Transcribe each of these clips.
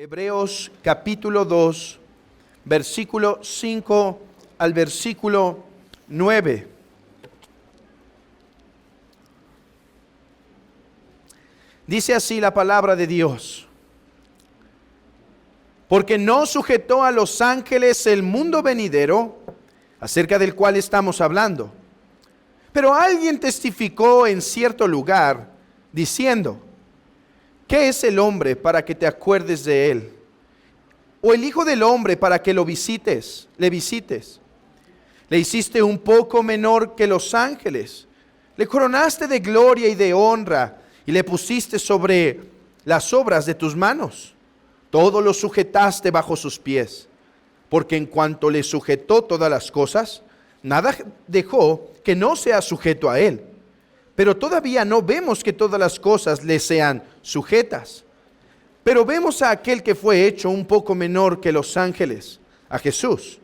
Hebreos capítulo 2, versículo 5 al versículo 9. Dice así la palabra de Dios: porque no sujetó a los ángeles el mundo venidero, acerca del cual estamos hablando. Pero alguien testificó en cierto lugar, diciendo: ¿qué es el hombre para que te acuerdes de él? ¿O el hijo del hombre para que le visites? Le hiciste un poco menor que los ángeles, le coronaste de gloria y de honra, y le pusiste sobre las obras de tus manos. Todo lo sujetaste bajo sus pies, porque en cuanto le sujetó todas las cosas, nada dejó que no sea sujeto a él. Pero todavía no vemos que todas las cosas le sean sujetas. Pero vemos a aquel que fue hecho un poco menor que los ángeles, a Jesús,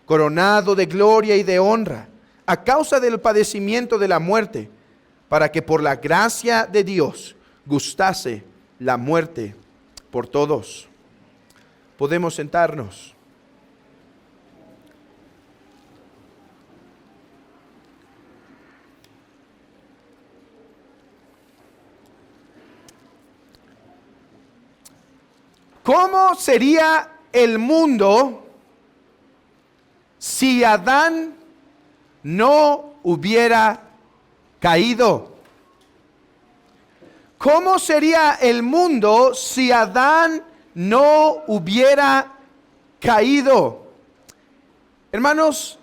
coronado de gloria y de honra, a causa del padecimiento de la muerte, para que por la gracia de Dios gustase la muerte por todos. Podemos sentarnos. ¿Cómo sería el mundo si Adán no hubiera caído? ¿Cómo sería el mundo si Adán no hubiera caído? Hermanos,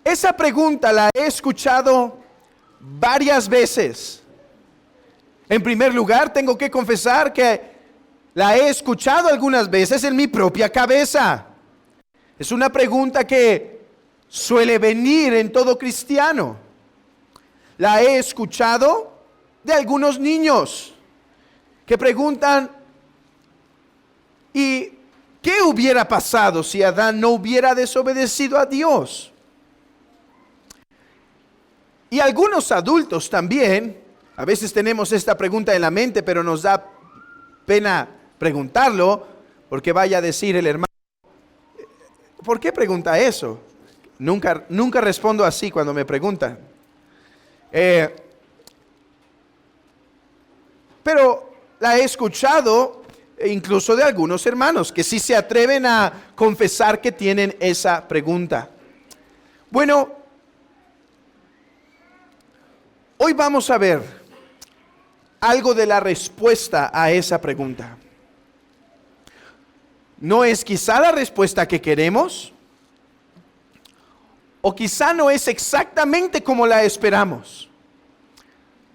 esa pregunta la he escuchado varias veces. En primer lugar, tengo que confesar que la he escuchado algunas veces en mi propia cabeza. Es una pregunta que suele venir en todo cristiano. La he escuchado de algunos niños que preguntan: ¿y qué hubiera pasado si Adán no hubiera desobedecido a Dios? Y algunos adultos también, a veces tenemos esta pregunta en la mente, pero nos da pena preguntarlo, porque vaya a decir el hermano: ¿por qué pregunta eso? Nunca respondo así cuando me preguntan. Pero la he escuchado incluso de algunos hermanos que sí se atreven a confesar que tienen esa pregunta. Bueno, hoy vamos a ver algo de la respuesta a esa pregunta. No es quizá la respuesta que queremos, o quizá no es exactamente como la esperamos.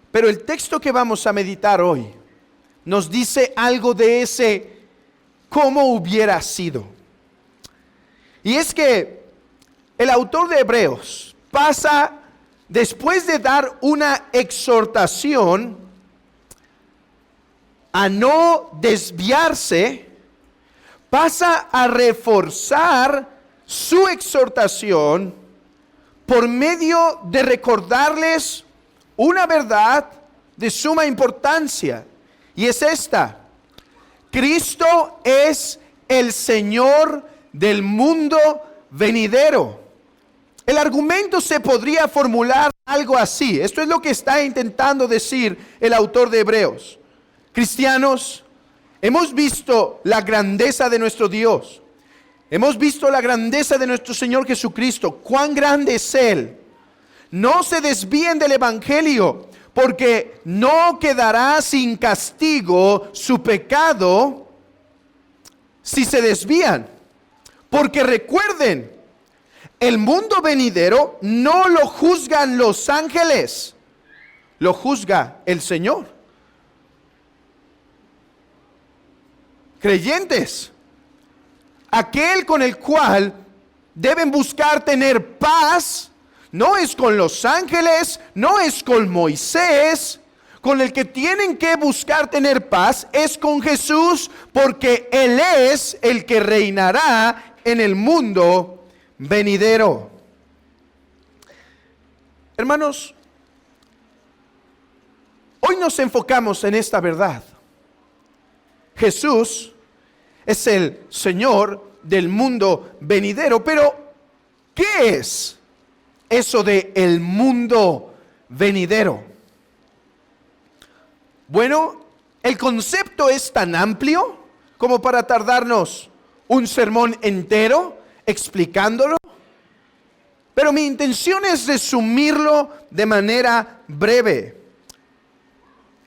Pero el texto que vamos a meditar hoy nos dice algo de ese cómo hubiera sido. Y es que el autor de Hebreos pasa, después de dar una exhortación a no desviarse, pasa a reforzar su exhortación por medio de recordarles una verdad de suma importancia, y es esta: Cristo es el Señor del mundo venidero. El argumento se podría formular algo así. Esto es lo que está intentando decir el autor de Hebreos. Cristianos, hemos visto la grandeza de nuestro Dios. Hemos visto la grandeza de nuestro Señor Jesucristo. Cuán grande es Él. No se desvíen del Evangelio, porque no quedará sin castigo su pecado si se desvían. Porque recuerden, el mundo venidero no lo juzgan los ángeles, lo juzga el Señor. Creyentes, aquel con el cual deben buscar tener paz, no es con los ángeles, no es con Moisés. Con el que tienen que buscar tener paz es con Jesús, porque Él es el que reinará en el mundo venidero. Hermanos, hoy nos enfocamos en esta verdad. Jesús es el Señor del mundo venidero. Pero, ¿qué es eso de el mundo venidero? Bueno, el concepto es tan amplio como para tardarnos un sermón entero explicándolo. Pero mi intención es resumirlo de manera breve.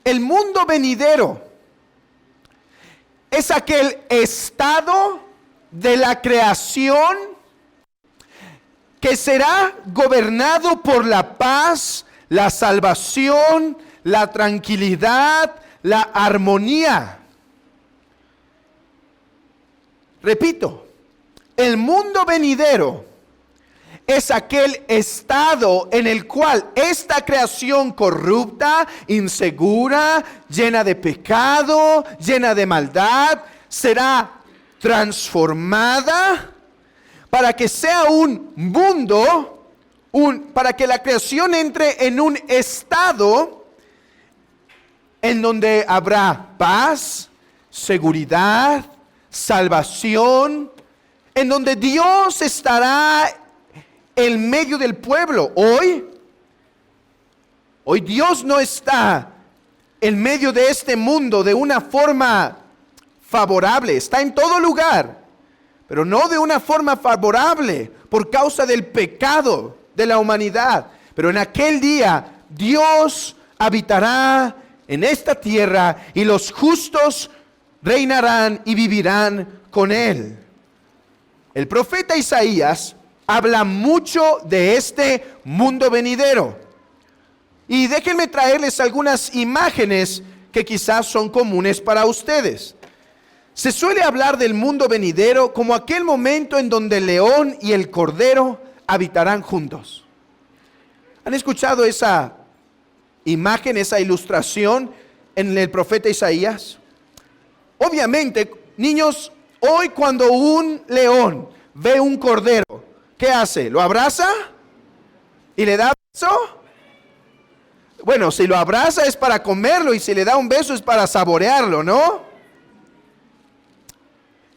El mundo venidero es aquel estado de la creación que será gobernado por la paz, la salvación, la tranquilidad, la armonía. Repito, el mundo venidero es aquel estado en el cual esta creación corrupta, insegura, llena de pecado, llena de maldad, será transformada para que sea un mundo, para que la creación entre en un estado en donde habrá paz, seguridad, salvación, en donde Dios estará en medio del pueblo. Hoy Dios no está en medio de este mundo de una forma favorable. Está en todo lugar, pero no de una forma favorable por causa del pecado de la humanidad. Pero en aquel día Dios habitará en esta tierra y los justos reinarán y vivirán con Él. El profeta Isaías habla mucho de este mundo venidero. Y déjenme traerles algunas imágenes que quizás son comunes para ustedes. Se suele hablar del mundo venidero como aquel momento en donde el león y el cordero habitarán juntos. ¿Han escuchado esa imagen, esa ilustración en el profeta Isaías? Obviamente, niños, hoy cuando un león ve un cordero, ¿qué hace? ¿Lo abraza? ¿Y le da beso? Bueno, si lo abraza es para comerlo y si le da un beso es para saborearlo, ¿no?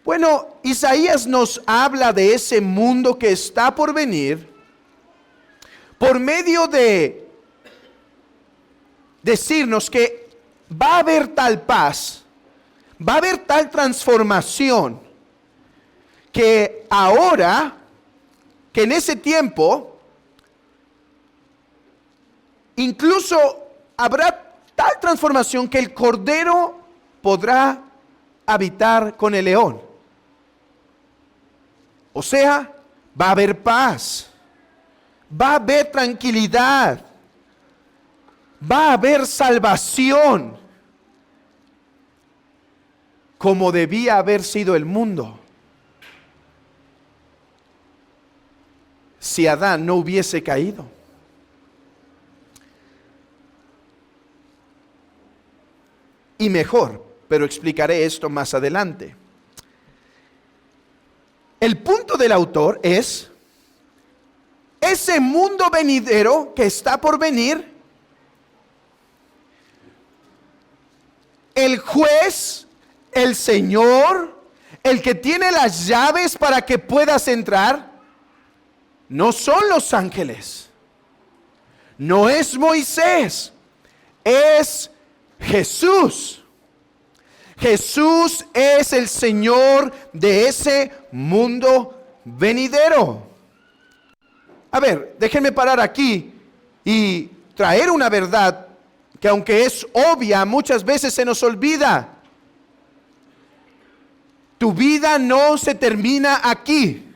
Bueno, Isaías nos habla de ese mundo que está por venir por medio de decirnos que va a haber tal paz, va a haber tal transformación, que ahora, que en ese tiempo, incluso habrá tal transformación que el cordero podrá habitar con el león. O sea, va a haber paz, va a haber tranquilidad, va a haber salvación, como debía haber sido el mundo si Adán no hubiese caído. Y mejor, pero explicaré esto más adelante. El punto del autor es ese mundo venidero que está por venir. El juez, el Señor, el que tiene las llaves para que puedas entrar, no son los ángeles, no es Moisés, es Jesús. Jesús es el Señor de ese mundo venidero. A ver, déjenme parar aquí y traer una verdad que, aunque es obvia, muchas veces se nos olvida. Tu vida no se termina aquí.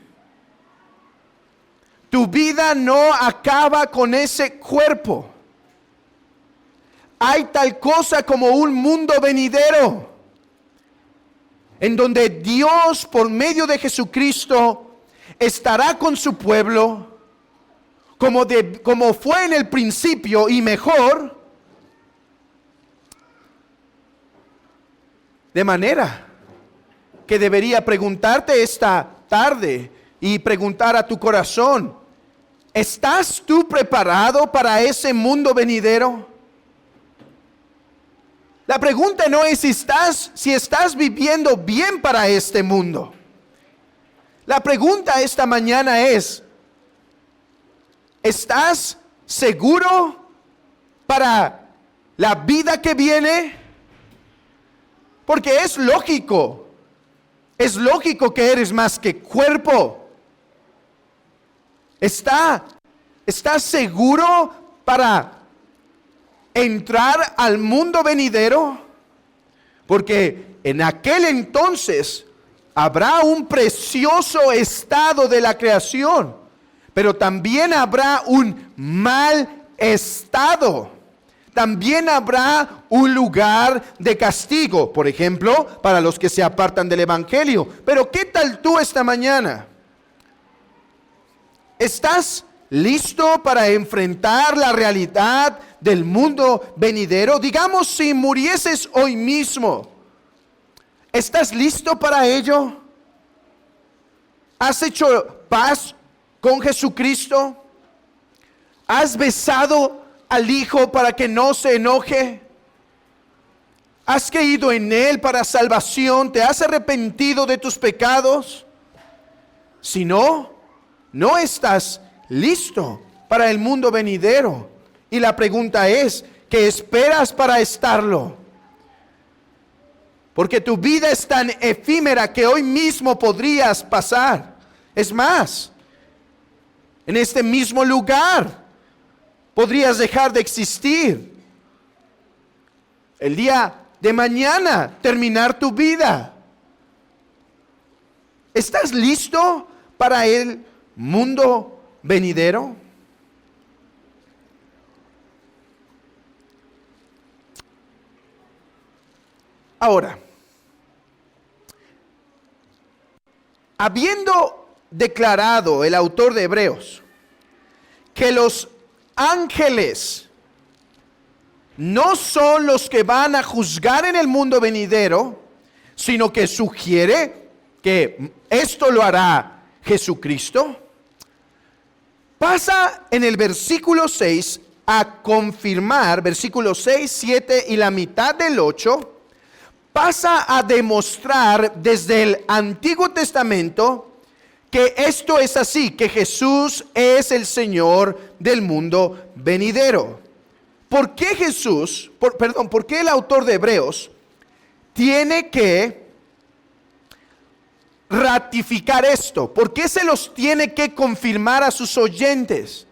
Tu vida no acaba con ese cuerpo. Hay tal cosa como un mundo venidero, en donde Dios, por medio de Jesucristo, estará con su pueblo, como fue en el principio y mejor. De manera que debería preguntarte esta tarde y preguntar a tu corazón: ¿estás tú preparado para ese mundo venidero? La pregunta no es si estás viviendo bien para este mundo. La pregunta esta mañana es, ¿estás seguro para la vida que viene? Porque es lógico que eres más que cuerpo. ¿Estás seguro para entrar al mundo venidero? Porque en aquel entonces habrá un precioso estado de la creación, pero también habrá un mal estado. También habrá un lugar de castigo, por ejemplo, para los que se apartan del evangelio. Pero ¿qué tal tú esta mañana? ¿Estás listo para enfrentar la realidad del mundo venidero? Digamos, si murieses hoy mismo, ¿estás listo para ello? ¿Has hecho paz con Jesucristo? ¿Has besado al Hijo para que no se enoje? ¿Has creído en Él para salvación? ¿Te has arrepentido de tus pecados? Si no, no estás listo para el mundo venidero. Y la pregunta es, ¿qué esperas para estarlo? Porque tu vida es tan efímera que hoy mismo podrías pasar. Es más, en este mismo lugar podrías dejar de existir. El día de mañana terminar tu vida. ¿Estás listo para el mundo venidero? Ahora, habiendo declarado el autor de Hebreos que los ángeles no son los que van a juzgar en el mundo venidero, sino que sugiere que esto lo hará Jesucristo, pasa en el versículo 6 a confirmar, versículo 6, 7 y la mitad del 8, pasa a demostrar desde el Antiguo Testamento que esto es así, que Jesús es el Señor del mundo venidero. ¿Por qué por qué el autor de Hebreos tiene que ratificar esto? ¿Por qué se los tiene que confirmar a sus oyentes?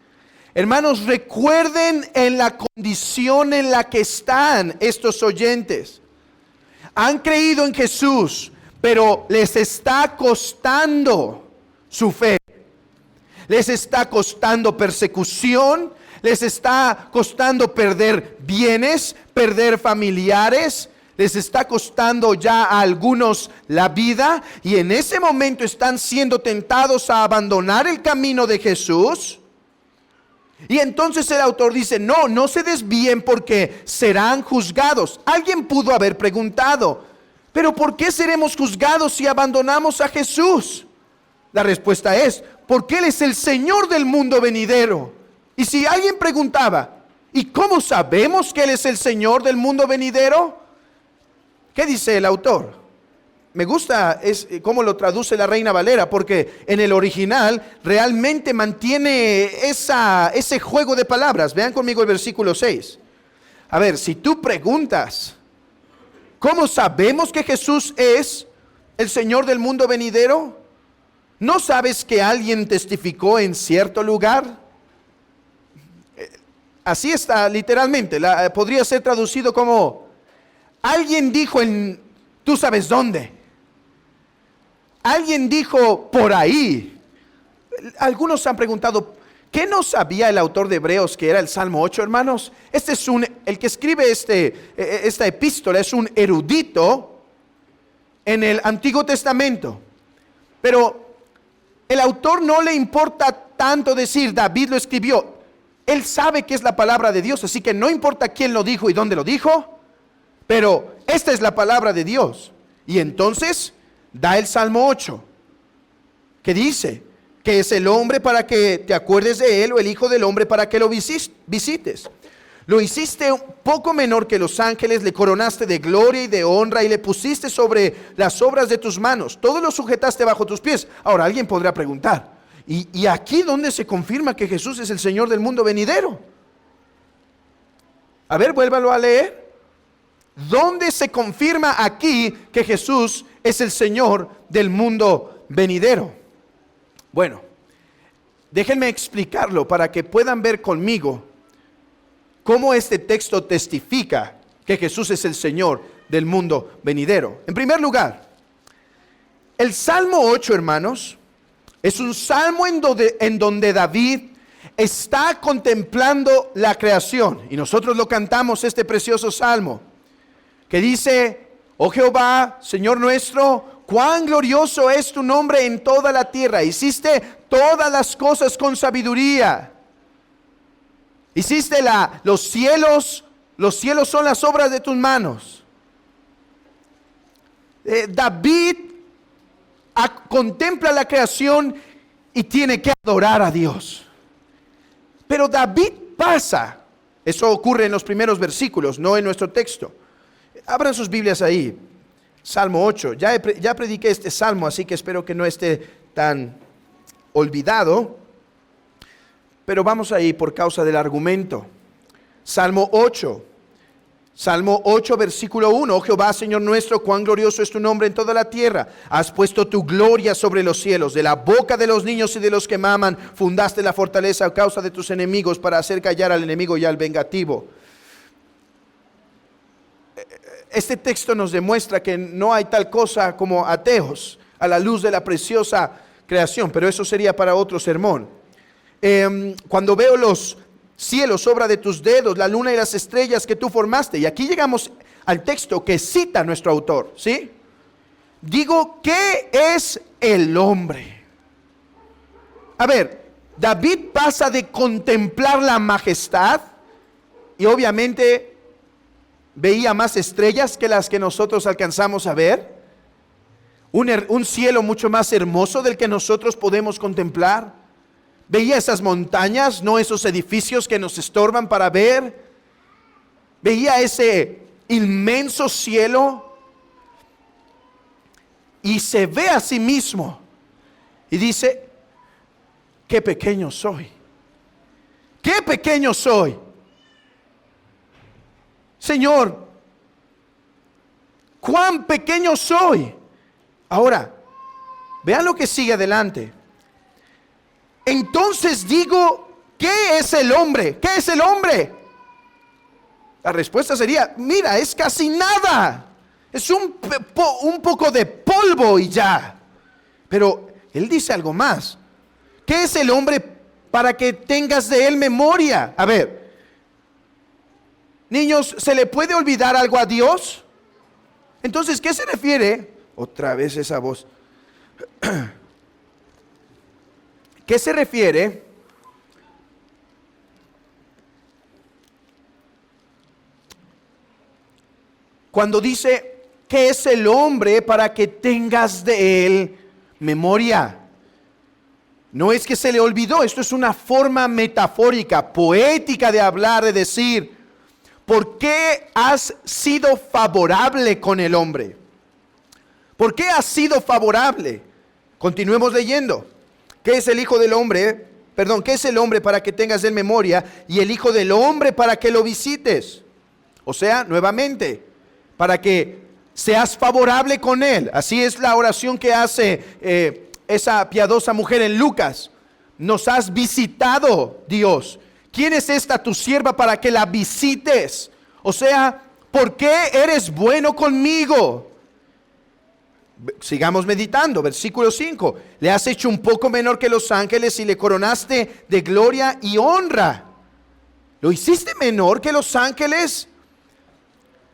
Hermanos, recuerden en la condición en la que están estos oyentes. Han creído en Jesús, pero les está costando su fe. Les está costando persecución, les está costando perder bienes, perder familiares, les está costando ya a algunos la vida, y en ese momento están siendo tentados a abandonar el camino de Jesús. Y entonces el autor dice, no se desvíen porque serán juzgados. Alguien pudo haber preguntado, ¿pero por qué seremos juzgados si abandonamos a Jesús? La respuesta es, porque Él es el Señor del mundo venidero. Y si alguien preguntaba, ¿y cómo sabemos que Él es el Señor del mundo venidero? ¿Qué dice el autor? Me gusta cómo lo traduce la Reina Valera, porque en el original realmente mantiene ese juego de palabras. Vean conmigo el versículo 6. A ver, si tú preguntas, ¿cómo sabemos que Jesús es el Señor del mundo venidero? ¿No sabes que alguien testificó en cierto lugar? Así está literalmente. Podría ser traducido como, alguien dijo en, tú sabes dónde. Alguien dijo por ahí. Algunos han preguntado, ¿qué no sabía el autor de Hebreos que era el Salmo 8, hermanos? El que escribe esta epístola es un erudito en el Antiguo Testamento. Pero el autor no le importa tanto decir, David lo escribió. Él sabe que es la palabra de Dios, así que no importa quién lo dijo y dónde lo dijo, pero esta es la palabra de Dios. Y entonces da el Salmo 8, que dice que es el hombre para que te acuerdes de él, o el hijo del hombre para que lo visites. Lo hiciste un poco menor que los ángeles, le coronaste de gloria y de honra y le pusiste sobre las obras de tus manos. Todo lo sujetaste bajo tus pies. Ahora alguien podrá preguntar, ¿y aquí dónde se confirma que Jesús es el Señor del mundo venidero? A ver, vuélvalo a leer. ¿Dónde se confirma aquí que Jesús es el Señor del mundo venidero? Bueno, déjenme explicarlo para que puedan ver conmigo cómo este texto testifica que Jesús es el Señor del mundo venidero. En primer lugar, el Salmo 8, hermanos, es un salmo en donde David está contemplando la creación. Y nosotros lo cantamos, este precioso salmo, que dice: oh Jehová, Señor nuestro, cuán glorioso es tu nombre en toda la tierra. Hiciste todas las cosas con sabiduría. Hiciste los cielos son las obras de tus manos. David contempla la creación y tiene que adorar a Dios. Pero David pasa, eso ocurre en los primeros versículos, no en nuestro texto. Abran sus Biblias ahí, Salmo 8. Ya prediqué este salmo, así que espero que no esté tan olvidado. Pero vamos ahí por causa del argumento. Salmo 8, versículo 1. Oh Jehová, Señor nuestro, cuán glorioso es tu nombre en toda la tierra. Has puesto tu gloria sobre los cielos. De la boca de los niños y de los que maman, fundaste la fortaleza a causa de tus enemigos, para hacer callar al enemigo y al vengativo. Este texto nos demuestra que no hay tal cosa como ateos a la luz de la preciosa creación, pero eso sería para otro sermón. Cuando veo los cielos, obra de tus dedos, la luna y las estrellas que tú formaste, y aquí llegamos al texto que cita nuestro autor, ¿sí? Digo, ¿qué es el hombre? A ver, David pasa de contemplar la majestad, y obviamente veía más estrellas que las que nosotros alcanzamos a ver, un cielo mucho más hermoso del que nosotros podemos contemplar. Veía esas montañas, no esos edificios que nos estorban para ver. Veía ese inmenso cielo y se ve a sí mismo y dice: qué pequeño soy, qué pequeño soy. Señor, cuán pequeño soy. Ahora, vean lo que sigue adelante. Entonces digo, ¿qué es el hombre? ¿Qué es el hombre? La respuesta sería: mira, es casi nada. Es un poco de polvo y ya. Pero él dice algo más. ¿Qué es el hombre para que tengas de él memoria? A ver, niños, ¿se le puede olvidar algo a Dios? Entonces, ¿qué se refiere? Otra vez esa voz. ¿Qué se refiere cuando dice que es el hombre para que tengas de él memoria? No es que se le olvidó, esto es una forma metafórica, poética de hablar, de decir, ¿por qué has sido favorable con el hombre? ¿Por qué has sido favorable? Continuemos leyendo. ¿Qué es el Hijo del Hombre? ¿Qué es el hombre para que tengas en memoria? Y el Hijo del Hombre para que lo visites. O sea, nuevamente, para que seas favorable con él. Así es la oración que hace esa piadosa mujer en Lucas. Nos has visitado, Dios. ¿Quién es esta tu sierva para que la visites? O sea, ¿por qué eres bueno conmigo? Sigamos meditando, versículo 5. Le has hecho un poco menor que los ángeles y le coronaste de gloria y honra. ¿Lo hiciste menor que los ángeles?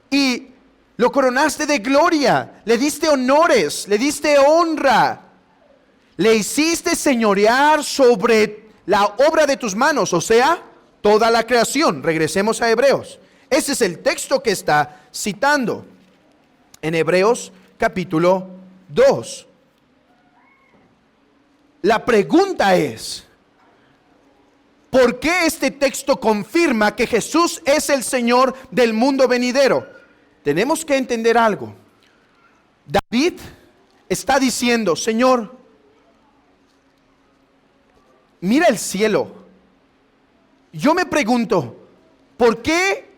Y lo coronaste de gloria, le diste honores, le diste honra. Le hiciste señorear sobre la obra de tus manos, o sea, toda la creación. Regresemos a Hebreos. Ese es el texto que está citando en Hebreos capítulo 2. La pregunta es, ¿por qué este texto confirma que Jesús es el Señor del mundo venidero? Tenemos que entender algo. David está diciendo, Señor, mira el cielo. Yo me pregunto, ¿por qué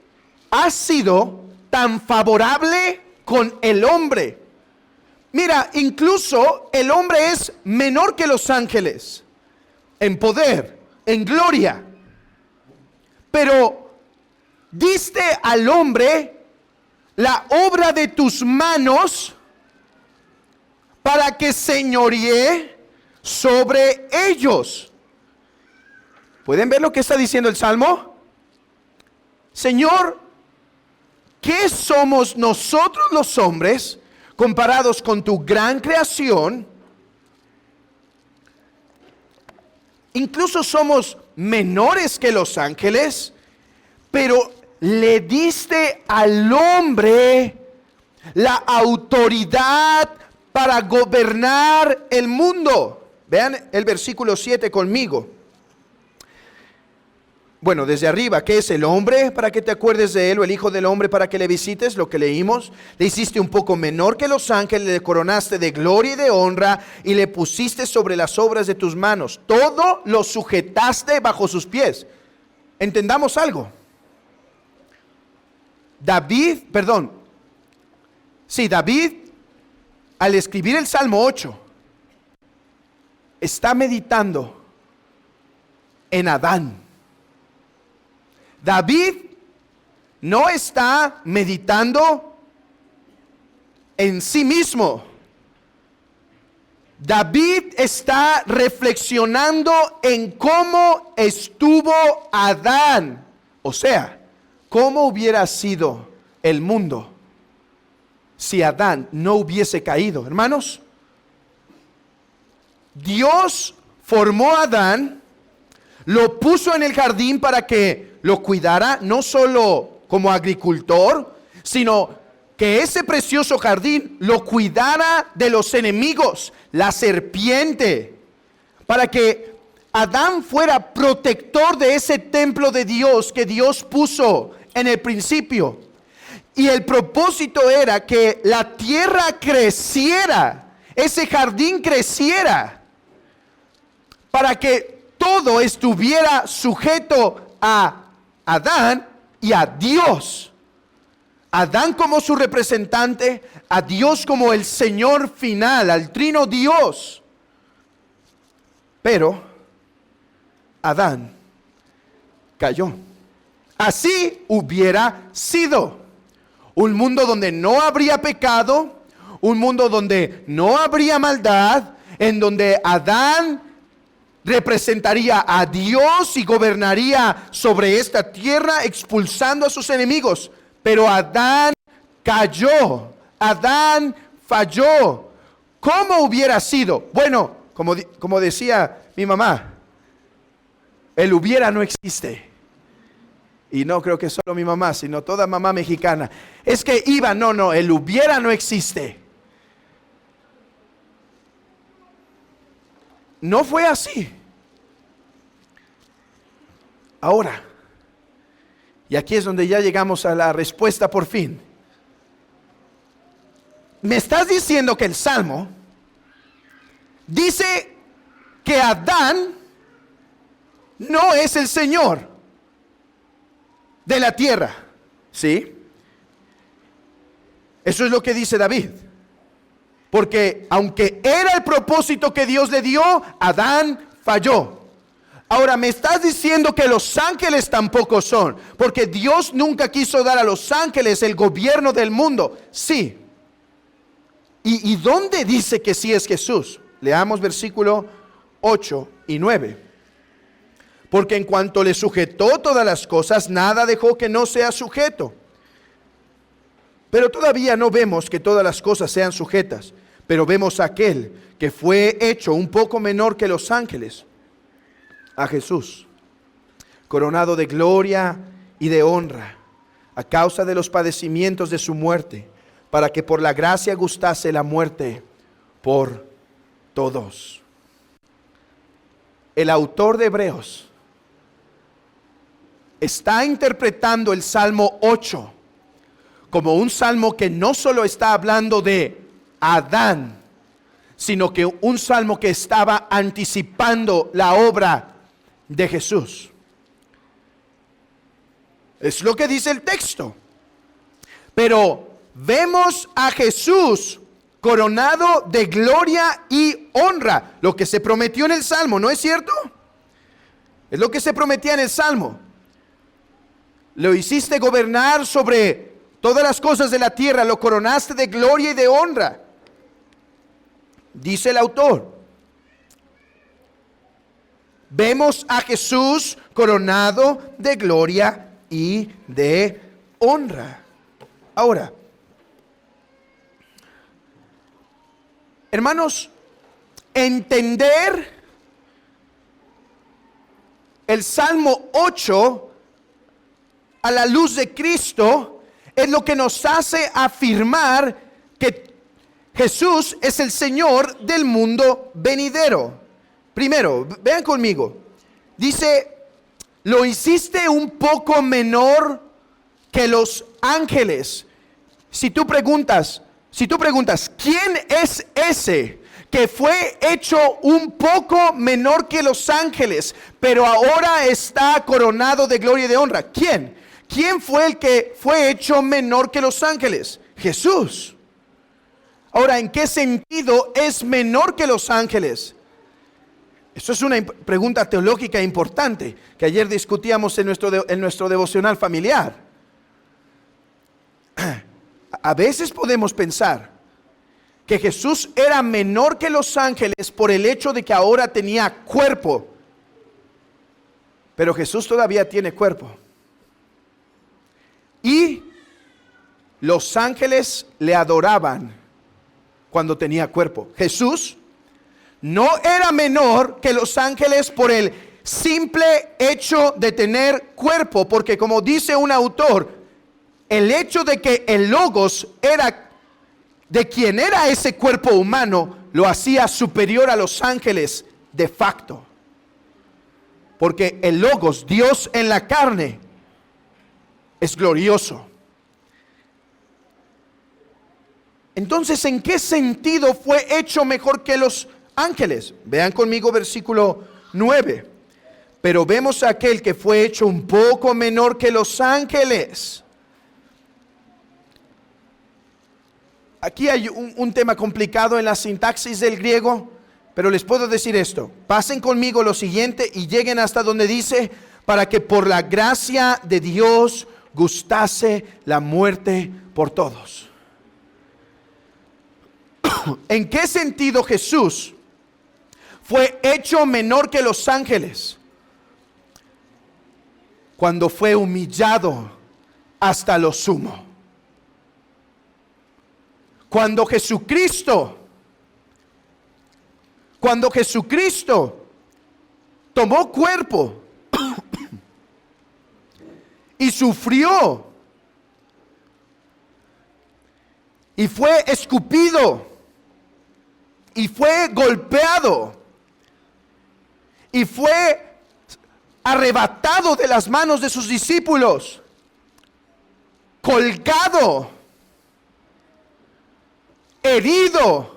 has sido tan favorable con el hombre? Mira, incluso el hombre es menor que los ángeles en poder, en gloria. Pero diste al hombre la obra de tus manos para que señoree sobre ellos. ¿Pueden ver lo que está diciendo el Salmo? Señor, ¿qué somos nosotros los hombres comparados con tu gran creación? Incluso somos menores que los ángeles, pero le diste al hombre la autoridad para gobernar el mundo. Vean el versículo 7 conmigo. Bueno, desde arriba, ¿qué es el hombre para que te acuerdes de él? O el hijo del hombre para que le visites, lo que leímos. Le hiciste un poco menor que los ángeles, le coronaste de gloria y de honra y le pusiste sobre las obras de tus manos. Todo lo sujetaste bajo sus pies. Entendamos algo. David, al escribir el Salmo 8, está meditando en Adán. David no está meditando en sí mismo. David está reflexionando en cómo estuvo Adán. O sea, cómo hubiera sido el mundo si Adán no hubiese caído. Hermanos, Dios formó a Adán, lo puso en el jardín para que lo cuidara, no solo como agricultor, sino que ese precioso jardín lo cuidara de los enemigos, la serpiente, para que Adán fuera protector de ese templo de Dios que Dios puso en el principio. Y el propósito era que la tierra creciera, ese jardín creciera, para que todo estuviera sujeto a Adán y a Dios. Adán como su representante, a Dios como el Señor final, al trino Dios. Pero Adán cayó. Así hubiera sido un mundo donde no habría pecado, un mundo donde no habría maldad, en donde Adán representaría a Dios y gobernaría sobre esta tierra expulsando a sus enemigos. Pero Adán cayó, Adán falló. ¿Cómo hubiera sido? Bueno, como decía mi mamá, el hubiera no existe. Y no creo que solo mi mamá, sino toda mamá mexicana. Es que el hubiera no existe. No fue así. Ahora, y aquí es donde ya llegamos a la respuesta por fin. Me estás diciendo que el Salmo dice que Adán no es el Señor de la tierra, ¿sí? Eso es lo que dice David. Porque aunque era el propósito que Dios le dio, Adán falló. Ahora, me estás diciendo que los ángeles tampoco son, porque Dios nunca quiso dar a los ángeles el gobierno del mundo. Sí. ¿Y dónde dice que sí es Jesús? Leamos versículo 8 y 9. Porque en cuanto le sujetó todas las cosas, nada dejó que no sea sujeto. Pero todavía no vemos que todas las cosas sean sujetas, pero vemos a aquel que fue hecho un poco menor que los ángeles, a Jesús, coronado de gloria y de honra, a causa de los padecimientos de su muerte, para que por la gracia gustase la muerte por todos. El autor de Hebreos está interpretando el Salmo 8 como un salmo que no solo está hablando de Adán, sino que un salmo que estaba anticipando la obra de Jesús. Es lo que dice el texto. Pero vemos a Jesús coronado de gloria y honra, lo que se prometió en el Salmo, ¿no es cierto? Es lo que se prometía en el Salmo. Lo hiciste gobernar sobre todas las cosas de la tierra, lo coronaste de gloria y de honra, dice el autor. Vemos a Jesús coronado de gloria y de honra. Ahora, hermanos, entender el Salmo 8 a la luz de Cristo es lo que nos hace afirmar que Jesús es el Señor del mundo venidero. Primero, vean conmigo, dice, lo hiciste un poco menor que los ángeles. Si tú preguntas, ¿quién es ese que fue hecho un poco menor que los ángeles, pero ahora está coronado de gloria y de honra? ¿Quién? ¿Quién fue el que fue hecho menor que los ángeles? Jesús. Ahora, ¿en qué sentido es menor que los ángeles? Esto es una pregunta teológica importante que ayer discutíamos en nuestro devocional familiar. A veces podemos pensar que Jesús era menor que los ángeles por el hecho de que ahora tenía cuerpo. Pero Jesús todavía tiene cuerpo. Y los ángeles le adoraban cuando tenía cuerpo. Jesús no era menor que los ángeles por el simple hecho de tener cuerpo, porque como dice un autor, el hecho de que el Logos era de quien era ese cuerpo humano, lo hacía superior a los ángeles de facto. Porque el Logos, Dios en la carne, es glorioso. Entonces, ¿en qué sentido fue hecho mejor que los ángeles? Vean conmigo versículo 9. Pero vemos a aquel que fue hecho un poco menor que los ángeles. Aquí hay un tema complicado en la sintaxis del griego, pero les puedo decir esto. Pasen conmigo lo siguiente y lleguen hasta donde dice, para que por la gracia de Dios gustase la muerte por todos. ¿En qué sentido Jesús fue hecho menor que los ángeles? Cuando fue humillado hasta lo sumo. Cuando Jesucristo tomó cuerpo y sufrió y fue escupido y fue golpeado y fue arrebatado de las manos de sus discípulos, colgado, herido.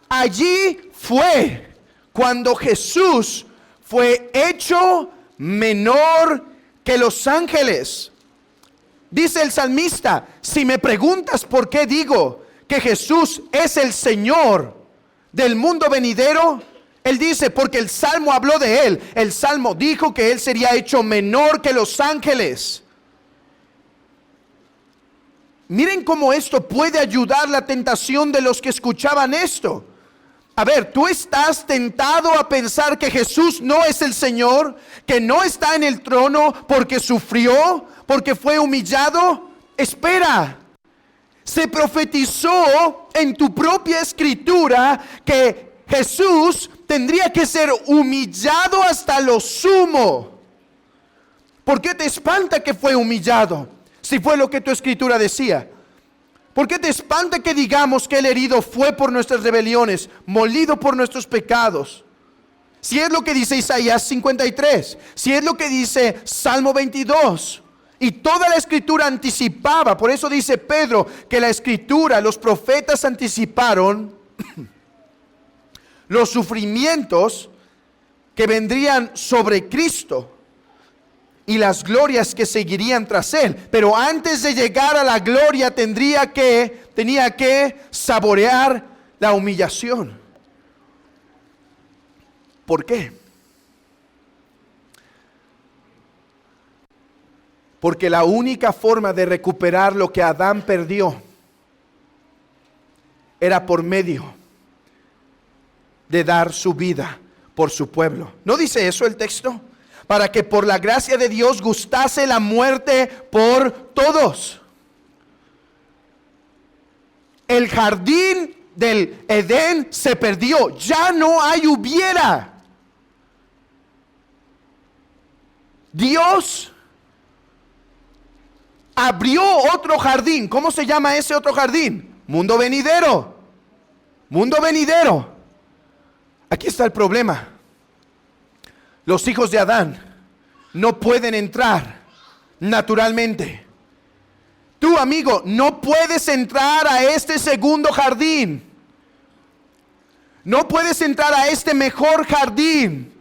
Allí fue cuando Jesús fue hecho menor que los ángeles. Dice el salmista, si me preguntas por qué digo que Jesús es el Señor del mundo venidero, él dice, porque el Salmo habló de él. El Salmo dijo que él sería hecho menor que los ángeles. Miren cómo esto puede ayudar la tentación de los que escuchaban esto. A ver, ¿tú estás tentado a pensar que Jesús no es el Señor? ¿Que no está en el trono porque sufrió? ¿Porque fue humillado? Espera. Se profetizó en tu propia escritura que Jesús tendría que ser humillado hasta lo sumo. ¿Por qué te espanta que fue humillado? Si fue lo que tu escritura decía. ¿Por qué te espanta que digamos que el herido fue por nuestras rebeliones, molido por nuestros pecados? si es lo que dice Isaías 53, si es lo que dice Salmo 22, y toda la escritura anticipaba, por eso dice Pedro que la escritura, los profetas anticiparon los sufrimientos que vendrían sobre Cristo y las glorias que seguirían tras él. Pero antes de llegar a la gloria tenía que saborear la humillación. ¿Por qué? Porque la única forma de recuperar lo que Adán perdió era por medio de dar su vida por su pueblo. ¿No dice eso el texto? Para que por la gracia de Dios gustase la muerte por todos. El jardín del Edén se perdió. Ya no hay hubiera. Dios abrió otro jardín. ¿Cómo se llama ese otro jardín? Mundo venidero. Mundo venidero. Aquí está el problema. Los hijos de Adán no pueden entrar naturalmente. Tú, amigo, no puedes entrar a este segundo jardín. No puedes entrar a este mejor jardín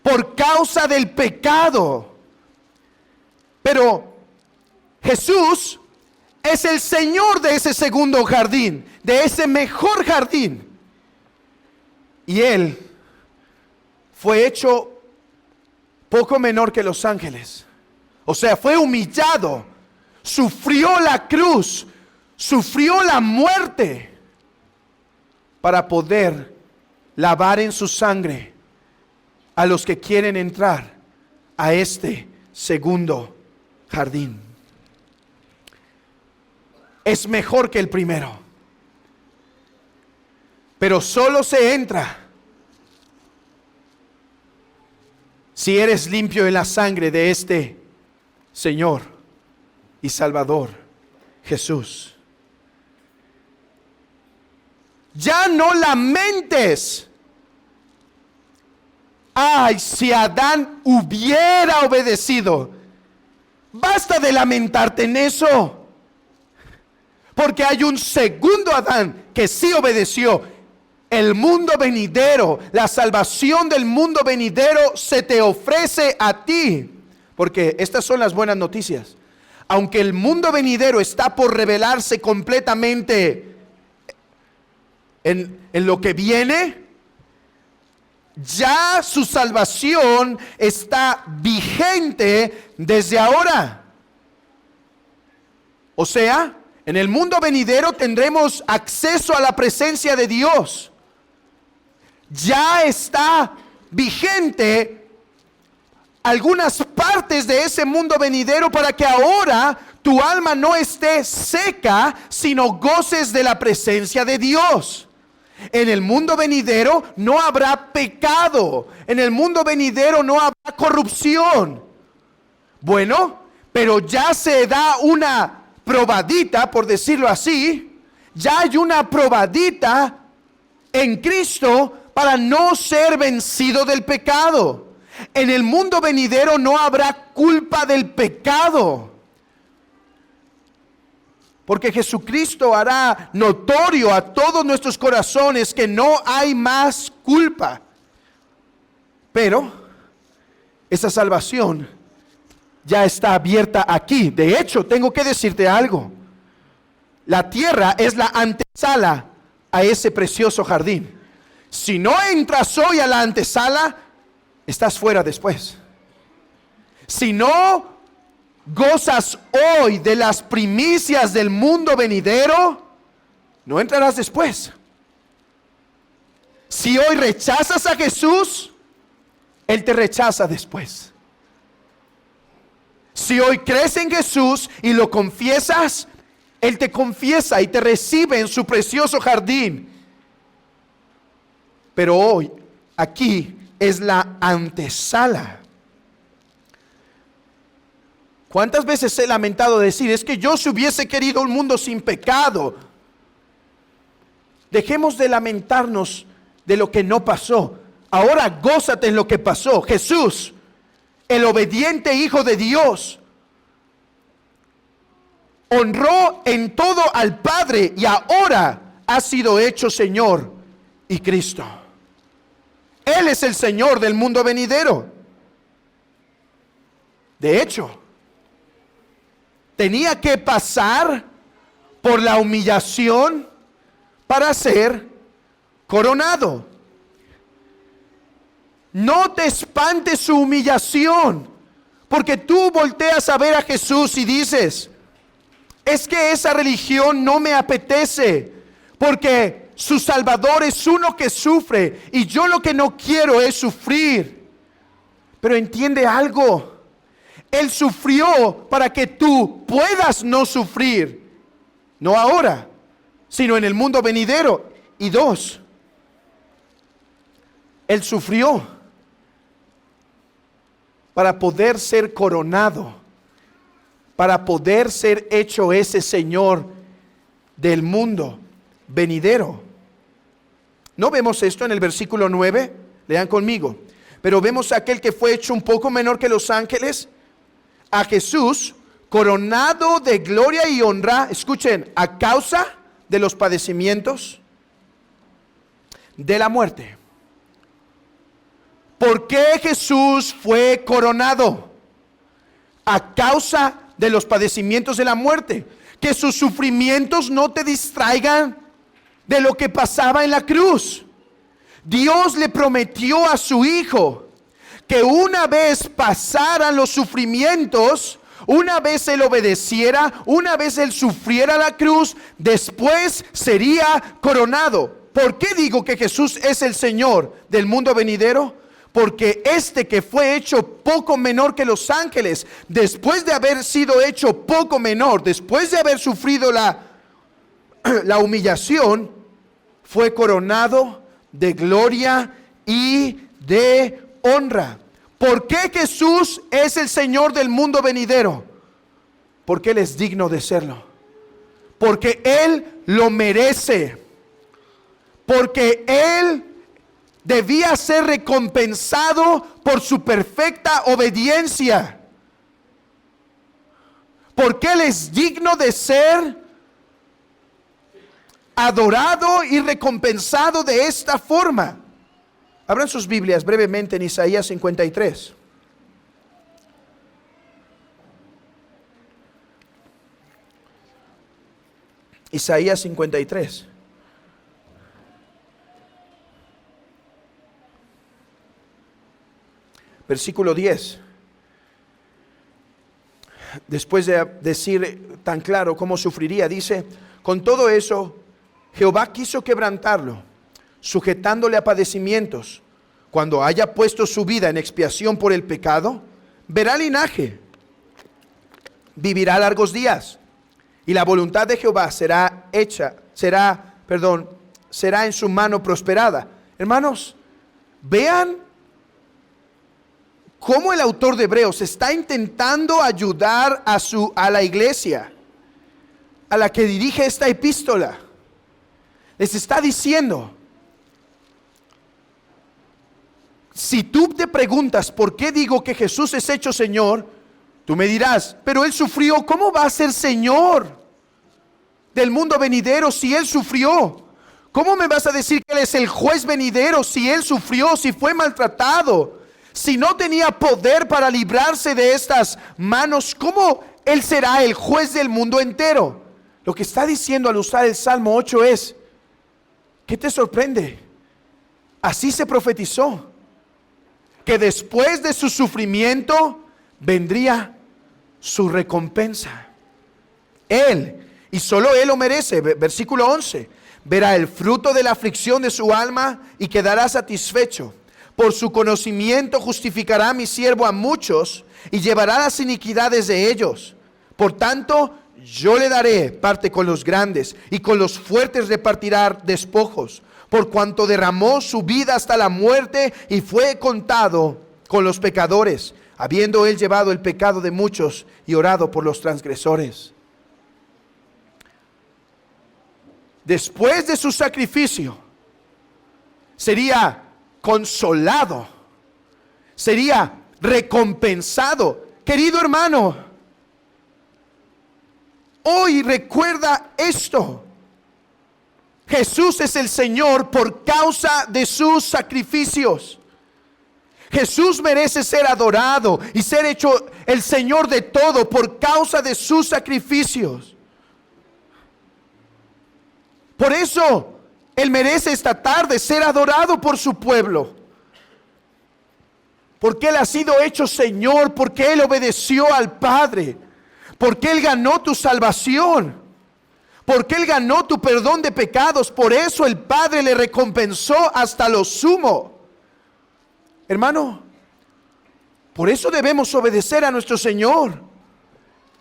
por causa del pecado. Pero Jesús es el Señor de ese segundo jardín, de ese mejor jardín. Y Él fue hecho poco menor que los ángeles. O sea, fue humillado, sufrió la cruz, sufrió la muerte para poder lavar en su sangre a los que quieren entrar a este segundo jardín. Es mejor que el primero, pero solo se entra si eres limpio en la sangre de este Señor y Salvador, Jesús. Ya no lamentes. Ay, si Adán hubiera obedecido. Basta de lamentarte en eso. Porque hay un segundo Adán que sí obedeció. El mundo venidero, la salvación del mundo venidero se te ofrece a ti. Porque estas son las buenas noticias. Aunque el mundo venidero está por revelarse completamente en lo que viene, ya su salvación está vigente desde ahora. O sea, en el mundo venidero tendremos acceso a la presencia de Dios. Ya está vigente algunas partes de ese mundo venidero para que ahora tu alma no esté seca, sino goces de la presencia de Dios. En el mundo venidero no habrá pecado. En el mundo venidero no habrá corrupción. Bueno, pero ya se da una probadita, por decirlo así. Ya hay una probadita en Cristo para no ser vencido del pecado. En el mundo venidero no habrá culpa del pecado. Porque Jesucristo hará notorio a todos nuestros corazones que no hay más culpa. Pero esa salvación ya está abierta aquí. De hecho, tengo que decirte algo. La tierra es la antesala a ese precioso jardín. Si no entras hoy a la antesala, estás fuera después. Si no gozas hoy de las primicias del mundo venidero, no entrarás después. Si hoy rechazas a Jesús, Él te rechaza después. Si hoy crees en Jesús y lo confiesas, Él te confiesa y te recibe en su precioso jardín. Pero hoy, aquí es la antesala. ¿Cuántas veces he lamentado decir, es que yo si hubiese querido un mundo sin pecado? Dejemos de lamentarnos de lo que no pasó. Ahora gózate en lo que pasó. Jesús, el obediente Hijo de Dios, honró en todo al Padre y ahora ha sido hecho Señor y Cristo. Él es el Señor del mundo venidero. De hecho, tenía que pasar por la humillación para ser coronado. No te espantes su humillación, porque tú volteas a ver a Jesús y dices: es que esa religión no me apetece, porque su Salvador es uno que sufre y yo lo que no quiero es sufrir. Pero entiende algo: Él sufrió para que tú puedas no sufrir, no ahora, sino en el mundo venidero. Y dos, Él sufrió para poder ser coronado, para poder ser hecho ese Señor del mundo venidero. ¿No vemos esto en el versículo 9? Lean conmigo. Pero vemos a aquel que fue hecho un poco menor que los ángeles, a Jesús, coronado de gloria y honra, escuchen, a causa de los padecimientos de la muerte. ¿Por qué Jesús fue coronado? A causa de los padecimientos de la muerte. Que sus sufrimientos no te distraigan de lo que pasaba en la cruz. Dios le prometió a su Hijo que una vez pasaran los sufrimientos, una vez Él obedeciera, una vez Él sufriera la cruz, después sería coronado. ¿Por qué digo que Jesús es el Señor del mundo venidero? Porque este que fue hecho poco menor que los ángeles, después de haber sido hecho poco menor, después de haber sufrido la humillación, fue coronado de gloria y de honra. ¿Por qué Jesús es el Señor del mundo venidero? Porque Él es digno de serlo. Porque Él lo merece. Porque Él debía ser recompensado por su perfecta obediencia. Porque Él es digno de ser adorado y recompensado de esta forma. Abran sus Biblias brevemente en Isaías 53. Isaías 53. Versículo 10. Después de decir tan claro cómo sufriría, dice: con todo eso, Jehová quiso quebrantarlo, sujetándole a padecimientos. Cuando haya puesto su vida en expiación por el pecado, verá linaje, vivirá largos días, y la voluntad de Jehová será en su mano prosperada. Hermanos, vean cómo el autor de Hebreos está intentando ayudar a la iglesia a la que dirige esta epístola. Les está diciendo: si tú te preguntas por qué digo que Jesús es hecho Señor, tú me dirás: pero Él sufrió, ¿cómo va a ser Señor del mundo venidero si Él sufrió? ¿Cómo me vas a decir que Él es el juez venidero si Él sufrió, si fue maltratado, si no tenía poder para librarse de estas manos? ¿Cómo Él será el juez del mundo entero? Lo que está diciendo al usar el Salmo 8 es: ¿qué te sorprende? Así se profetizó, que después de su sufrimiento vendría su recompensa. Él, y solo Él lo merece. Versículo 11: verá el fruto de la aflicción de su alma y quedará satisfecho. Por su conocimiento justificará mi siervo a muchos y llevará las iniquidades de ellos. Por tanto, yo le daré parte con los grandes y con los fuertes repartirá despojos. Por cuanto derramó su vida hasta la muerte y fue contado con los pecadores, habiendo Él llevado el pecado de muchos y orado por los transgresores. Después de su sacrificio, sería consolado, sería recompensado. Querido hermano, hoy recuerda esto. Jesús es el Señor por causa de sus sacrificios. Jesús merece ser adorado y ser hecho el Señor de todo por causa de sus sacrificios. Por eso Él merece esta tarde ser adorado por su pueblo. Porque Él ha sido hecho Señor, porque Él obedeció al Padre, porque Él ganó tu salvación, porque Él ganó tu perdón de pecados. Por eso el Padre le recompensó hasta lo sumo. Hermano, por eso debemos obedecer a nuestro Señor.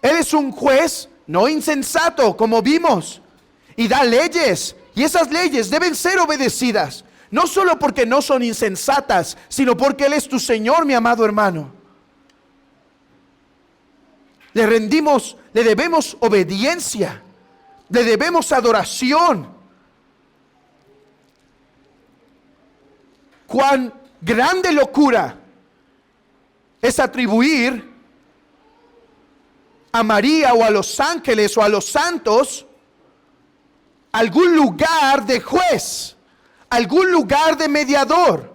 Él es un juez no insensato, como vimos, y da leyes, y esas leyes deben ser obedecidas, no solo porque no son insensatas, sino porque Él es tu Señor, mi amado hermano. Le debemos obediencia, le debemos adoración. Cuán grande locura es atribuir a María o a los ángeles o a los santos algún lugar de juez, algún lugar de mediador.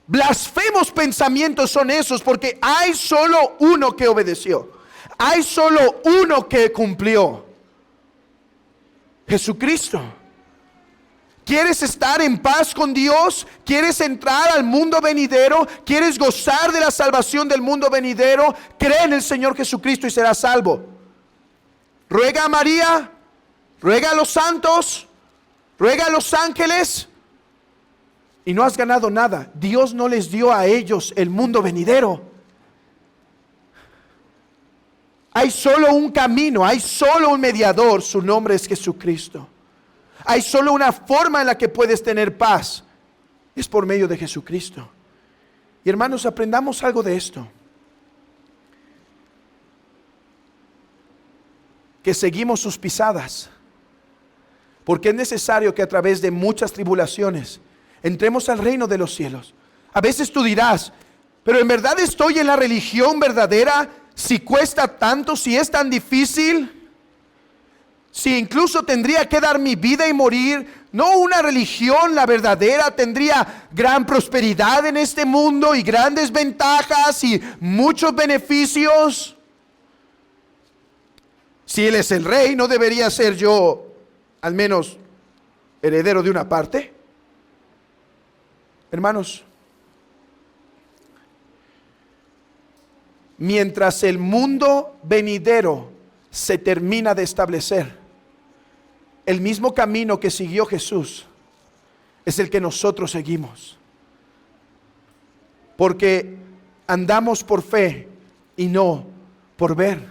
Blasfemos pensamientos son esos, porque hay solo uno que obedeció, hay solo uno que cumplió: Jesucristo. ¿Quieres estar en paz con Dios? ¿Quieres entrar al mundo venidero? ¿Quieres gozar de la salvación del mundo venidero? Cree en el Señor Jesucristo y serás salvo. Ruega a María, ruega a los santos, ruega a los ángeles, y no has ganado nada. Dios no les dio a ellos el mundo venidero. Hay solo un camino, hay solo un mediador, su nombre es Jesucristo. Hay solo una forma en la que puedes tener paz, es por medio de Jesucristo. Y hermanos, aprendamos algo de esto: que seguimos sus pisadas, porque es necesario que a través de muchas tribulaciones entremos al reino de los cielos. A veces tú dirás: pero en verdad estoy en la religión verdadera, si cuesta tanto, si es tan difícil, si incluso tendría que dar mi vida y morir. No, una religión, la verdadera, tendría gran prosperidad en este mundo y grandes ventajas y muchos beneficios. Si Él es el rey, ¿no debería ser yo al menos heredero de una parte? Hermanos, mientras el mundo venidero se termina de establecer, el mismo camino que siguió Jesús es el que nosotros seguimos, porque andamos por fe y no por ver.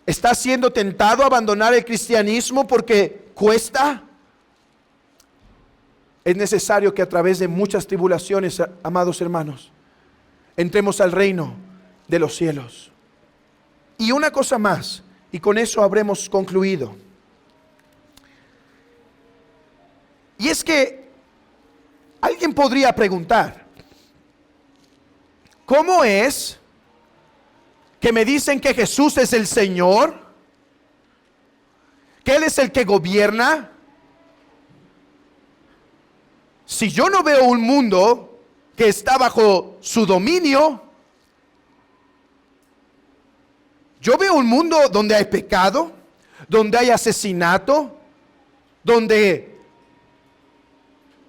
¿Estás siendo tentado a abandonar el cristianismo porque cuesta? Es necesario que a través de muchas tribulaciones, amados hermanos, entremos al reino de los cielos. Y una cosa más, y con eso habremos concluido. Y es que alguien podría preguntar: ¿cómo es que me dicen que Jesús es el Señor? ¿Que Él es el que gobierna? Si yo no veo un mundo que está bajo su dominio, yo veo un mundo donde hay pecado, donde hay asesinato, donde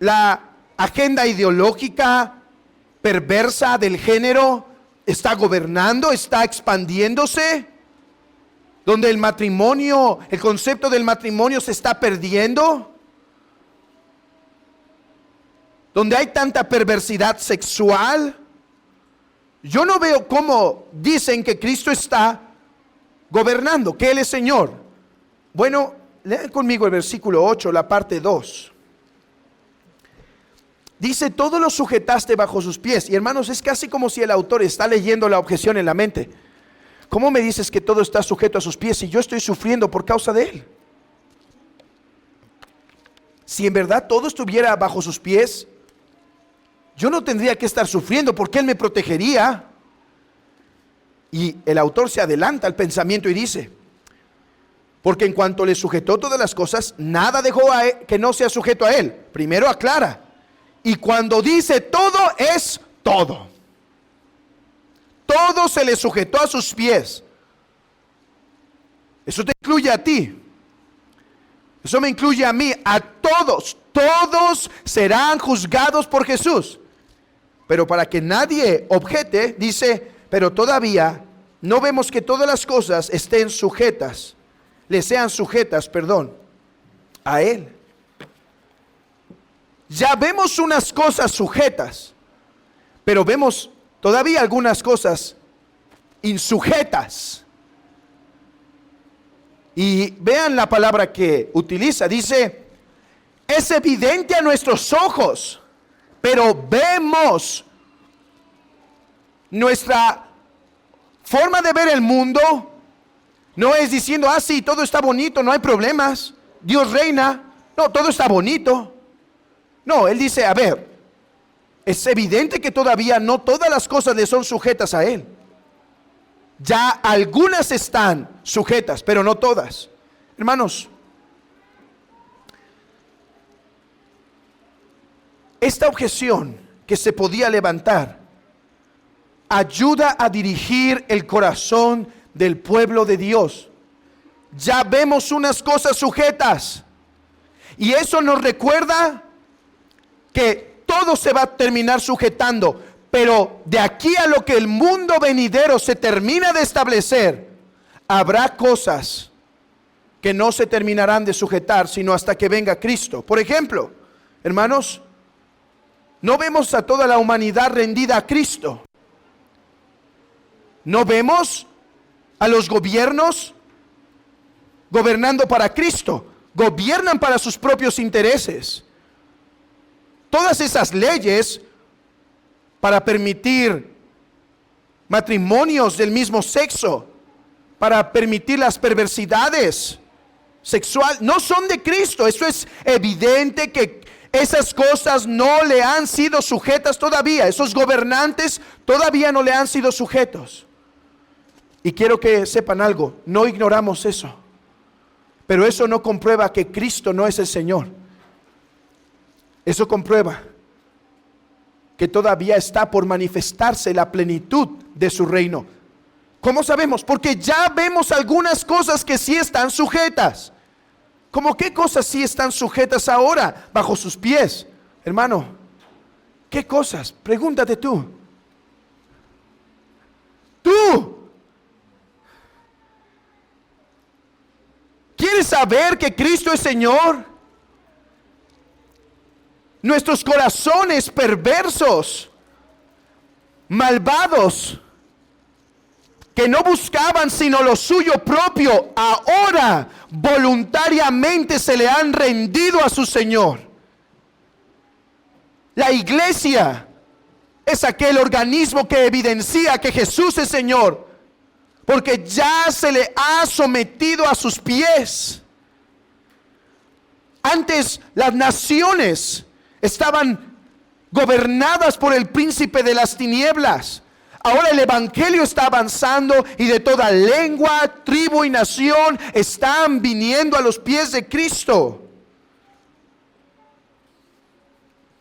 la agenda ideológica perversa del género está gobernando, está expandiéndose, donde el matrimonio, el concepto del matrimonio se está perdiendo, donde hay tanta perversidad sexual. Yo no veo cómo dicen que Cristo está gobernando, que Él es Señor. Bueno, lean conmigo el versículo 8, la parte 2. Dice: todo lo sujetaste bajo sus pies. Y hermanos, es casi como si el autor está leyendo la objeción en la mente. ¿Cómo me dices que todo está sujeto a sus pies si yo estoy sufriendo por causa de Él? Si en verdad todo estuviera bajo sus pies, yo no tendría que estar sufriendo porque Él me protegería. Y el autor se adelanta al pensamiento y dice, porque en cuanto le sujetó todas las cosas, nada dejó a él que no sea sujeto a Él. Primero aclara. Y cuando dice todo, es todo. Todo se le sujetó a sus pies. Eso te incluye a ti. Eso me incluye a mí, a todos. Todos serán juzgados por Jesús. Pero para que nadie objete, dice, pero todavía no vemos que todas las cosas estén sujetas, le sean sujetas, a Él. Ya vemos unas cosas sujetas, pero vemos todavía algunas cosas insujetas. Y vean la palabra que utiliza, dice, es evidente a nuestros ojos, pero vemos. Nuestra forma de ver el mundo no es diciendo, sí, todo está bonito, no hay problemas, Dios reina, no, todo está bonito. No, Él dice, a ver, es evidente que todavía no todas las cosas le son sujetas a Él. Ya algunas están sujetas, pero no todas. Hermanos, esta objeción que se podía levantar ayuda a dirigir el corazón del pueblo de Dios. Ya vemos unas cosas sujetas, y eso nos recuerda que todo se va a terminar sujetando, pero de aquí a lo que el mundo venidero se termina de establecer, habrá cosas que no se terminarán de sujetar sino hasta que venga Cristo. Por ejemplo, hermanos, no vemos a toda la humanidad rendida a Cristo. No vemos a los gobiernos gobernando para Cristo. Gobiernan para sus propios intereses. Todas esas leyes para permitir matrimonios del mismo sexo, para permitir las perversidades sexuales, no son de Cristo. Eso es evidente que esas cosas no le han sido sujetas todavía. Esos gobernantes todavía no le han sido sujetos. Y quiero que sepan algo, no ignoramos eso. Pero eso no comprueba que Cristo no es el Señor. Eso comprueba que todavía está por manifestarse la plenitud de su reino. ¿Cómo sabemos? Porque ya vemos algunas cosas que sí están sujetas. ¿Cómo qué cosas sí están sujetas ahora bajo sus pies? Hermano, ¿qué cosas? Pregúntate tú. Tú. ¿Quieres saber que Cristo es Señor? Nuestros corazones perversos, malvados, que no buscaban sino lo suyo propio, ahora voluntariamente se le han rendido a su Señor. La iglesia es aquel organismo que evidencia que Jesús es Señor, porque ya se le ha sometido a sus pies. Antes las naciones estaban gobernadas por el príncipe de las tinieblas. Ahora el evangelio está avanzando y de toda lengua, tribu y nación están viniendo a los pies de Cristo.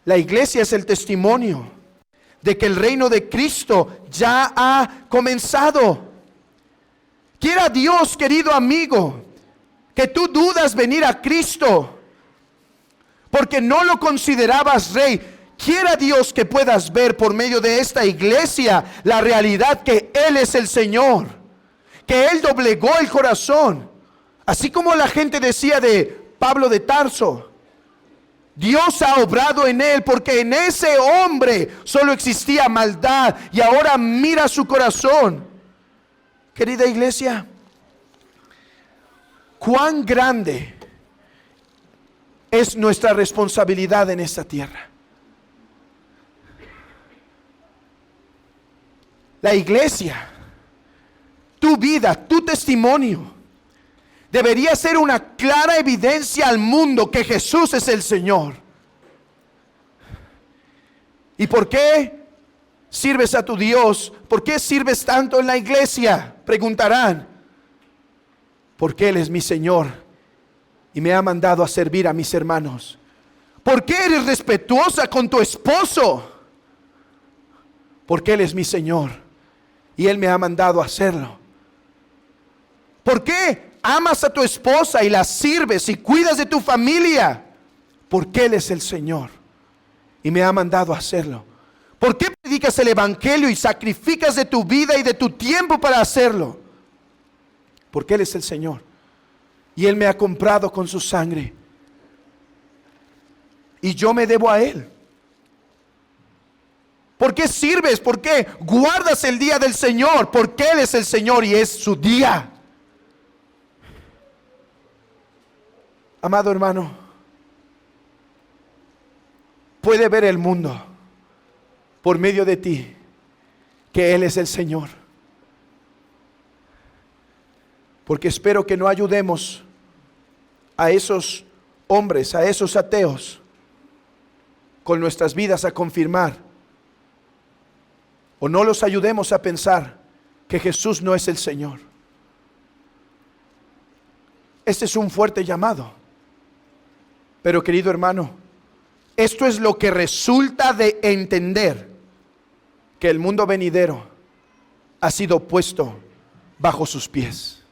La iglesia es el testimonio de que el reino de Cristo ya ha comenzado. Quiera Dios, querido amigo, que tú dudas venir a Cristo porque no lo considerabas rey. Quiera Dios que puedas ver por medio de esta iglesia la realidad que Él es el Señor, que Él doblegó el corazón, así como la gente decía de Pablo de Tarso. Dios ha obrado en él porque en ese hombre solo existía maldad, y ahora mira su corazón. Querida iglesia, cuán grande es nuestra responsabilidad en esta tierra. La iglesia, tu vida, tu testimonio, debería ser una clara evidencia al mundo que Jesús es el Señor. ¿Y por qué sirves a tu Dios? ¿Por qué sirves tanto en la iglesia? Preguntarán. Porque Él es mi Señor y me ha mandado a servir a mis hermanos. ¿Por qué eres respetuosa con tu esposo? Porque Él es mi Señor y Él me ha mandado a hacerlo. ¿Por qué amas a tu esposa y la sirves y cuidas de tu familia? Porque Él es el Señor y me ha mandado a hacerlo. ¿Por qué predicas el evangelio y sacrificas de tu vida y de tu tiempo para hacerlo? Porque Él es el Señor y Él me ha comprado con su sangre y yo me debo a Él. ¿Por qué sirves? ¿Por qué guardas el día del Señor? Porque Él es el Señor y es su día. Amado hermano, puede ver el mundo por medio de ti que Él es el Señor. Porque espero que no ayudemos a esos hombres, a esos ateos, con nuestras vidas a confirmar, o no los ayudemos a pensar que Jesús no es el Señor. Este es un fuerte llamado. Pero querido hermano, esto es lo que resulta de entender que el mundo venidero ha sido puesto bajo sus pies,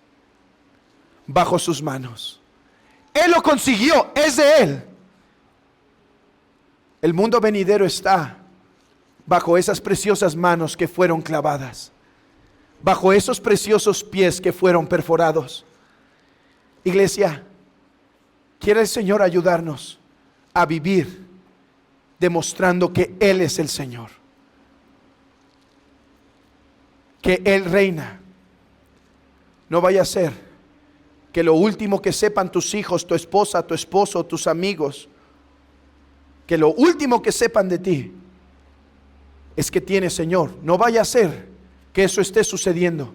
bajo sus manos. Él lo consiguió, es de Él. El mundo venidero está bajo esas preciosas manos que fueron clavadas, bajo esos preciosos pies que fueron perforados. Iglesia, quiere el Señor ayudarnos a vivir demostrando que Él es el Señor, que Él reina. No vaya a ser que lo último que sepan tus hijos, tu esposa, tu esposo, tus amigos, que lo último que sepan de ti es que tienes Señor. No vaya a ser que eso esté sucediendo,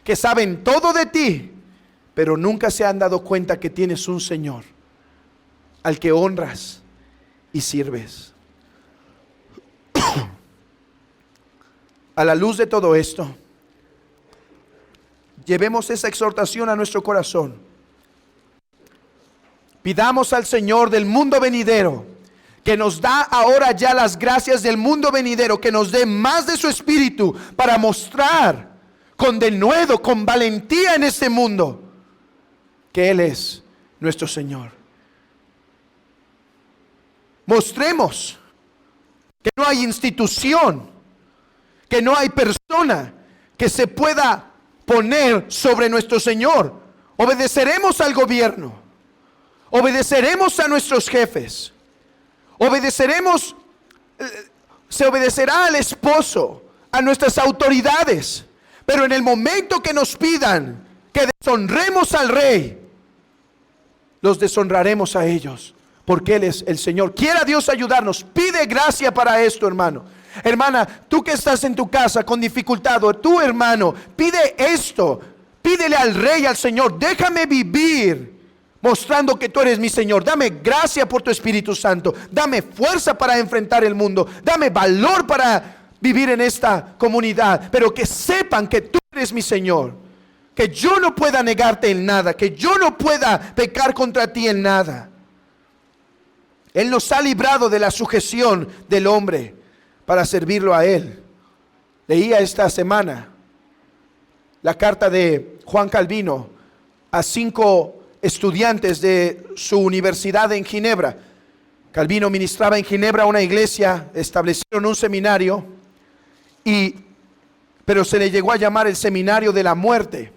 que saben todo de ti, pero nunca se han dado cuenta que tienes un Señor al que honras y sirves. A la luz de todo esto, llevemos esa exhortación a nuestro corazón. Pidamos al Señor del mundo venidero, que nos da ahora ya las gracias del mundo venidero, que nos dé más de su Espíritu para mostrar con denuedo, con valentía en este mundo, que Él es nuestro Señor. Mostremos que no hay institución, que no hay persona que se pueda poner sobre nuestro Señor. Obedeceremos al gobierno, obedeceremos a nuestros jefes, se obedecerá al esposo, a nuestras autoridades, pero en el momento que nos pidan que deshonremos al rey, los deshonraremos a ellos, porque Él es el Señor. Quiera Dios ayudarnos. Pide gracia para esto, hermano. Hermana, tú que estás en tu casa con dificultad, o tu hermano, pide esto. Pídele al Rey, al Señor, déjame vivir mostrando que tú eres mi Señor. Dame gracia por tu Espíritu Santo. Dame fuerza para enfrentar el mundo. Dame valor para vivir en esta comunidad. Pero que sepan que tú eres mi Señor. Que yo no pueda negarte en nada. Que yo no pueda pecar contra ti en nada. Él nos ha librado de la sujeción del hombre para servirlo a Él. Leía esta semana la carta de Juan Calvino a 5 estudiantes de su universidad en Ginebra. Calvino ministraba en Ginebra una iglesia, establecieron un seminario, pero se le llegó a llamar el seminario de la muerte,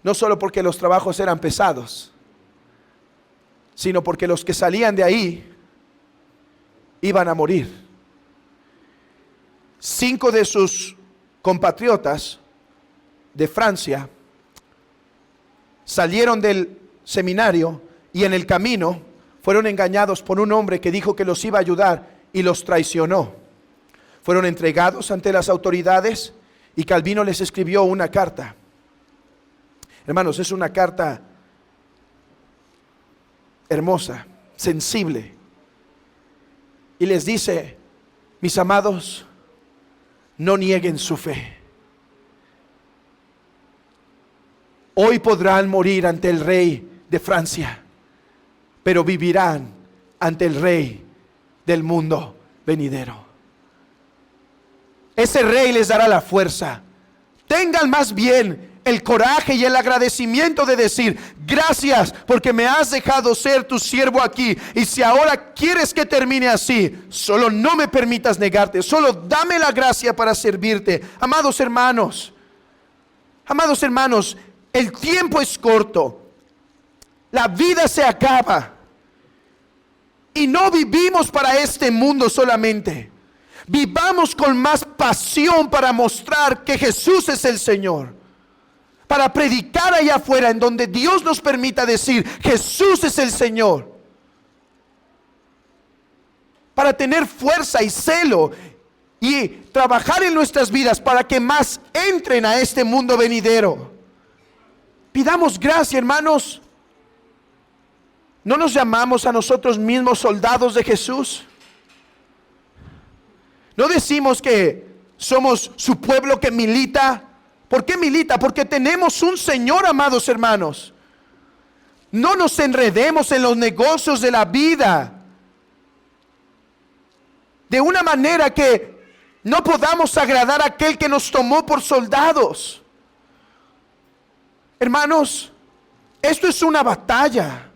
no solo porque los trabajos eran pesados, sino porque los que salían de ahí iban a morir. 5 de sus compatriotas de Francia salieron del seminario y en el camino fueron engañados por un hombre que dijo que los iba a ayudar y los traicionó. Fueron entregados ante las autoridades y Calvino les escribió una carta. Hermanos, es una carta hermosa, sensible. Y les dice Mis amados, no nieguen su fe. Hoy podrán morir ante el rey de Francia, pero vivirán ante el rey del mundo venidero. Ese rey les dará la fuerza. Tengan más bien el coraje y el agradecimiento de decir: gracias porque me has dejado ser tu siervo aquí, y si ahora quieres que termine así, solo no me permitas negarte, solo dame la gracia para servirte. Amados hermanos, el tiempo es corto, la vida se acaba, y no vivimos para este mundo solamente. Vivamos con más pasión para mostrar que Jesús es el Señor, para predicar allá afuera en donde Dios nos permita decir: Jesús es el Señor, para tener fuerza y celo y trabajar en nuestras vidas para que más entren a este mundo venidero. Pidamos gracia, hermanos. ¿No nos llamamos a nosotros mismos soldados de Jesús? ¿No decimos que somos su pueblo que milita? ¿Por qué milita? Porque tenemos un Señor, amados hermanos. No nos enredemos en los negocios de la vida de una manera que no podamos agradar a aquel que nos tomó por soldados. Hermanos, esto es una batalla.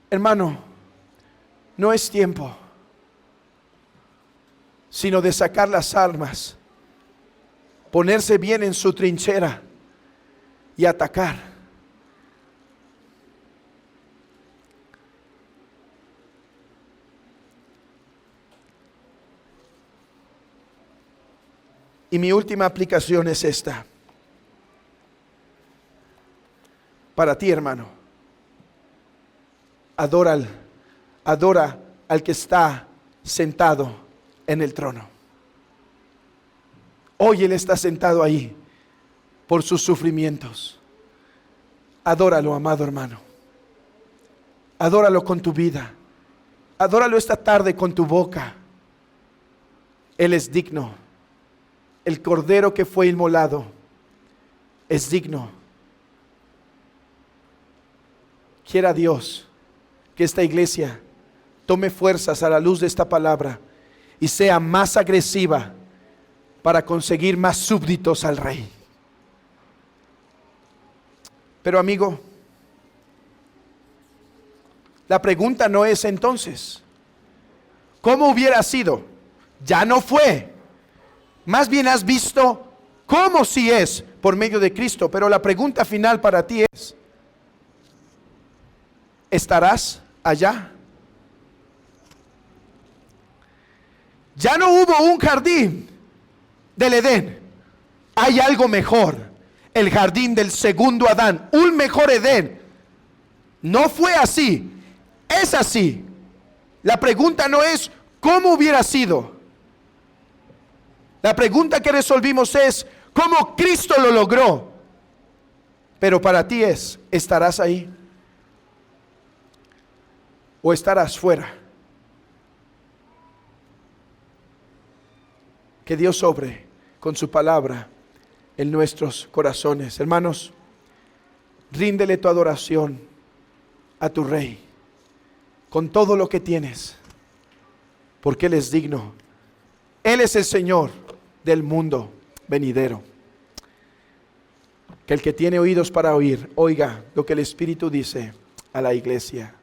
Hermano, no es tiempo sino de sacar las armas, ponerse bien en su trinchera y atacar. Y mi última aplicación es esta. Para ti, hermano, adora al que está sentado en el trono. Hoy Él está sentado ahí por sus sufrimientos. Adóralo, amado hermano. Adóralo con tu vida. Adóralo esta tarde con tu boca. Él es digno. El cordero que fue inmolado es digno. Quiera Dios que esta iglesia tome fuerzas a la luz de esta palabra y sea más agresiva para conseguir más súbditos al rey. Pero amigo, la pregunta no es entonces, ¿cómo hubiera sido? Ya no fue. Más bien has visto cómo sí es por medio de Cristo. Pero la pregunta final para ti es: ¿estarás allá? Ya no hubo un jardín del Edén. Hay algo mejor. El jardín del segundo Adán. Un mejor Edén. No fue así. Es así. La pregunta no es ¿cómo hubiera sido? La pregunta que resolvimos es ¿cómo Cristo lo logró? Pero para ti es: ¿estarás ahí? ¿O estarás fuera? Que Dios obre con su palabra en nuestros corazones. Hermanos, ríndele tu adoración a tu Rey con todo lo que tienes, porque Él es digno. Él es el Señor del mundo venidero. Que el que tiene oídos para oír, oiga lo que el Espíritu dice a la iglesia.